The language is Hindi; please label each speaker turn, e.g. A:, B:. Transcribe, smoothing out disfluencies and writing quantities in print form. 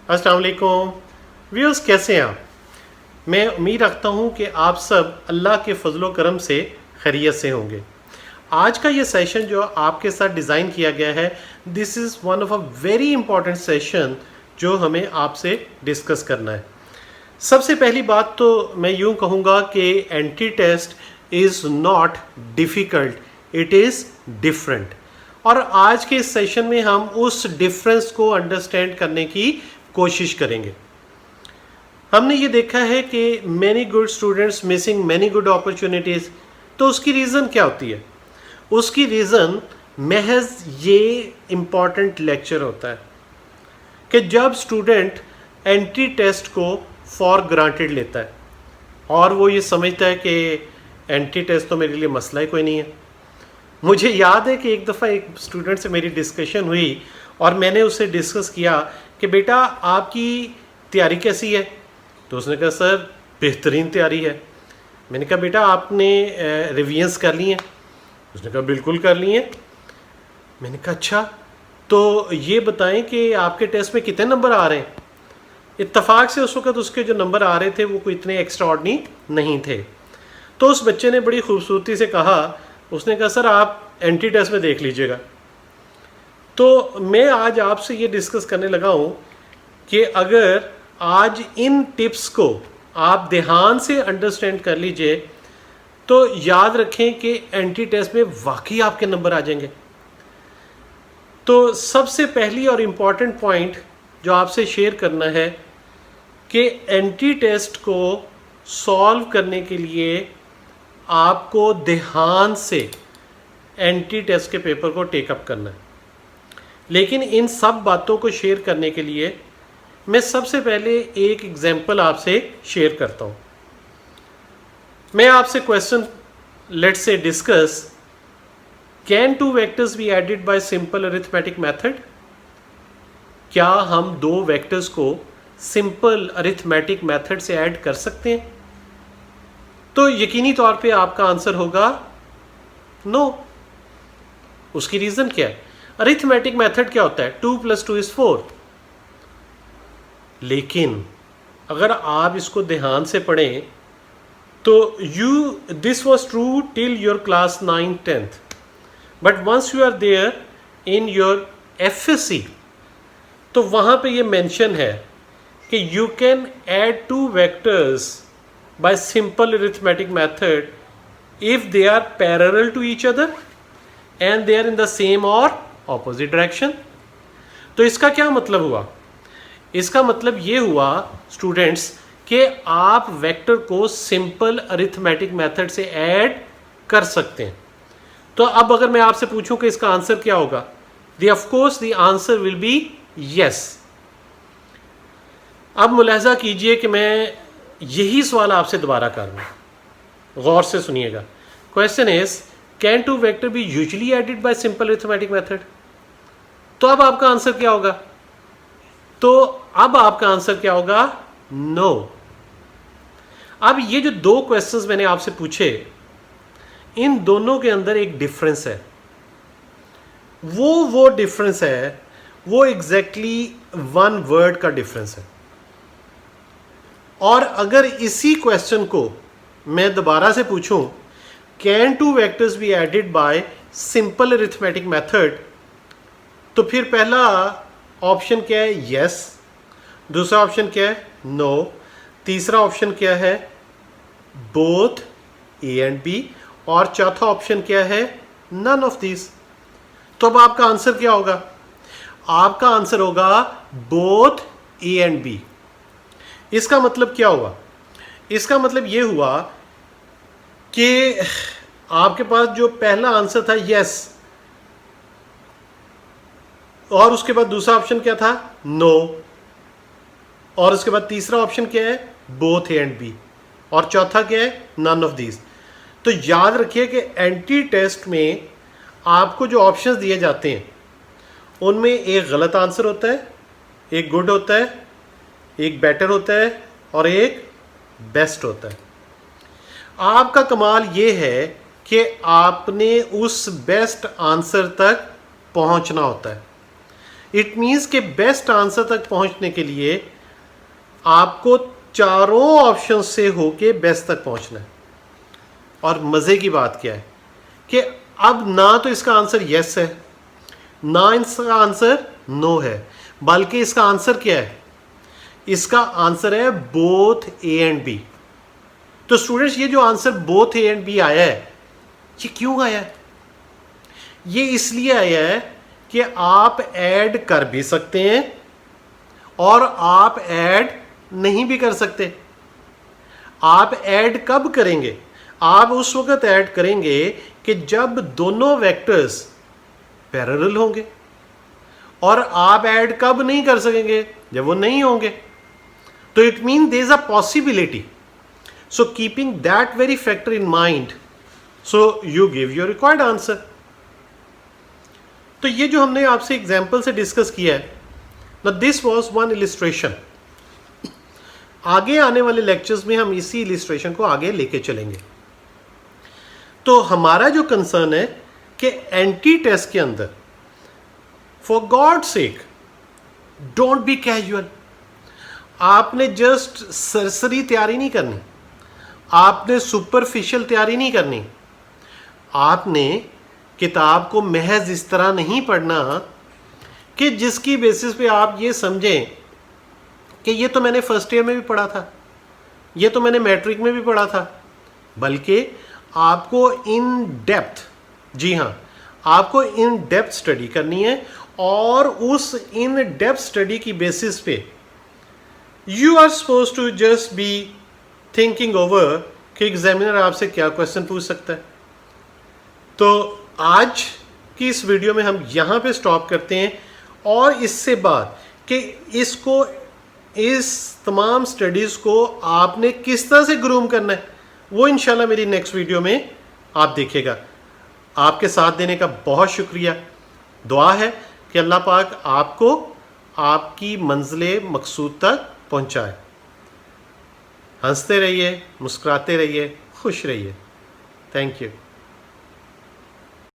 A: अस्सलाम वालेकुम व्यूअर्स, कैसे हैं आप। मैं उम्मीद रखता हूं कि आप सब अल्लाह के फजलो करम से खैरियत से होंगे। आज का ये सेशन जो आपके साथ डिज़ाइन किया गया है, this is one of a very important session जो हमें आपसे डिस्कस करना है। सबसे पहली बात तो मैं यूं कहूँगा कि entry test is not difficult, it is different. और आज के इस सेशन में हम उस डिफरेंस को अंडरस्टैंड करने की कोशिश करेंगे। हमने ये देखा है कि many good students missing many good opportunities. तो उसकी रीज़न क्या होती है? उसकी रीज़न महज ये इम्पॉर्टेंट लेक्चर होता है कि जब स्टूडेंट एंटी टेस्ट को फॉर ग्रांटेड लेता है और वो ये समझता है कि एंटी टेस्ट तो मेरे लिए मसला ही कोई नहीं है। मुझे याद है कि एक दफ़ा एक स्टूडेंट से मेरी डिस्कशन हुई और मैंने उससे डिस्कस किया कि बेटा आपकी तैयारी कैसी है? तो उसने कहा सर बेहतरीन तैयारी है। मैंने कहा बेटा आपने रिवीजन्स कर ली हैं? उसने कहा बिल्कुल कर ली हैं। मैंने कहा अच्छा, तो ये बताएं कि आपके टेस्ट में कितने नंबर आ रहे हैं? इत्तेफाक से उस वक़्त उसके जो नंबर आ रहे थे वो कोई इतने एक्स्ट्राऑर्डिनरी नहीं थे। तो उस बच्चे ने बड़ी खूबसूरती से कहा, उसने कहा सर आप एंटी टेस्ट में देख लीजिएगा। तो मैं आज आपसे ये डिस्कस करने लगा हूँ कि अगर आज इन टिप्स को आप ध्यान से अंडरस्टैंड कर लीजिए तो याद रखें कि एंटी टेस्ट में वाकई आपके नंबर आ जाएंगे। तो सबसे पहली और इम्पॉर्टेंट पॉइंट जो आपसे शेयर करना है कि एंटी टेस्ट को सॉल्व करने के लिए आपको ध्यान से एंटी टेस्ट के पेपर को टेकअप करना है। लेकिन इन सब बातों को शेयर करने के लिए मैं सबसे पहले एक एग्जांपल आपसे शेयर करता हूँ। मैं आपसे question let's say discuss, can two vectors be added by simple arithmetic method? क्या हम दो वेक्टर्स को सिंपल अरिथमेटिक मेथड से ऐड कर सकते हैं? तो यकीनी तौर पे आपका आंसर होगा नो। उसकी रीज़न क्या है? अरिथमेटिक मेथड क्या होता है? 2 + 2 = 4। लेकिन अगर आप इसको ध्यान से पढ़ें तो this was true till your class 9th-10th, but once you are there in your FSC तो वहाँ पे ये मेंशन है कि you can add two vectors by simple arithmetic method if they are parallel to each other and they are in the same और ऑपोजिट डायरेक्शन। तो इसका क्या मतलब हुआ? इसका मतलब ये हुआ स्टूडेंट्स कि आप वेक्टर को सिंपल अरिथमेटिक मेथड से ऐड कर सकते हैं। तो अब अगर मैं आपसे पूछूं कि इसका आंसर क्या होगा, of course the answer will be yes. अब मुलाहजा कीजिए कि मैं यही सवाल आपसे दोबारा कर रहा हूं, गौर से सुनिएगा। Question is can two vector be usually added by simple arithmetic method? तो अब आपका आंसर क्या होगा? तो अब आपका आंसर क्या होगा? नो। अब ये जो दो क्वेश्चंस मैंने आपसे पूछे, इन दोनों के अंदर एक डिफरेंस है। वो डिफरेंस है, वो एग्जैक्टली 1 वर्ड का डिफरेंस है। और अगर इसी क्वेश्चन को मैं दोबारा से पूछूं, can two vectors be added by simple arithmetic method, तो फिर पहला ऑप्शन क्या है? यस। दूसरा ऑप्शन क्या है? नो। तीसरा ऑप्शन क्या है? Both A and B. और चौथा ऑप्शन क्या है? None of this. तो अब आपका आंसर क्या होगा? आपका आंसर होगा बोथ ए एंड बी। इसका मतलब क्या हुआ? इसका मतलब यह हुआ कि आपके पास जो पहला आंसर था यस, और उसके बाद दूसरा ऑप्शन क्या था? नो। और उसके बाद तीसरा ऑप्शन क्या है? Both A and B. और चौथा क्या है? None of these. तो याद रखिए कि एंटी टेस्ट में आपको जो ऑप्शंस दिए जाते हैं उनमें एक गलत आंसर होता है, एक गुड होता है, एक बेटर होता है और एक बेस्ट होता है। आपका कमाल ये है कि आपने उस बेस्ट आंसर तक पहुंचना होता है। इट मीन्स के बेस्ट आंसर तक पहुंचने के लिए आपको चारों ऑप्शन से होके बेस्ट तक पहुंचना है। और मज़े की बात क्या है कि अब ना तो इसका आंसर यस है, ना इसका आंसर नो है, बल्कि इसका आंसर क्या है? इसका आंसर है बोथ ए एंड बी। तो स्टूडेंट्स, ये जो answer both A and B आया है, ये क्यों आया है? ये इसलिए आया है कि आप ऐड कर भी सकते हैं और आप ऐड नहीं भी कर सकते। आप ऐड कब करेंगे? आप उस वक्त ऐड करेंगे कि जब दोनों वेक्टर्स पैरेलल होंगे। और आप ऐड कब नहीं कर सकेंगे? जब वो नहीं होंगे। तो it mean there is a possibility. So keeping that very factor in mind, so you give your required answer. तो ये जो हमने आपसे एग्जाम्पल से डिस्कस किया है ना, दिस वॉज वन इलिस्ट्रेशन। आगे आने वाले लेक्चर्स में हम इसी इलिस्ट्रेशन को आगे लेके चलेंगे। तो हमारा जो कंसर्न है कि एंटी टेस्ट के अंदर, for God sake don't be casual. आपने जस्ट सरसरी तैयारी नहीं करनी, आपने सुपरफिशियल तैयारी नहीं करनी। आपने किताब को महज इस तरह नहीं पढ़ना कि जिसकी बेसिस पे आप ये समझें कि ये तो मैंने फर्स्ट ईयर में भी पढ़ा था, ये तो मैंने मैट्रिक में भी पढ़ा था। बल्कि आपको इन डेप्थ, जी हाँ, आपको इन डेप्थ स्टडी करनी है। और उस इन डेप्थ स्टडी की बेसिस पे you are suppose to just be thinking over कि एग्जामिनर आपसे क्या क्वेश्चन पूछ सकता है। तो आज की इस वीडियो में हम यहाँ पे स्टॉप करते हैं, और इससे बाद कि इसको, इस तमाम स्टडीज़ को आपने किस तरह से ग्रूम करना है, वो इंशाल्लाह मेरी नेक्स्ट वीडियो में आप देखिएगा। आपके साथ देने का बहुत शुक्रिया। दुआ है कि अल्लाह पाक आपको आपकी मंजिले मकसूद तक पहुँचाए। हंसते रहिए, मुस्कुराते रहिए, खुश रहिए। Thank you.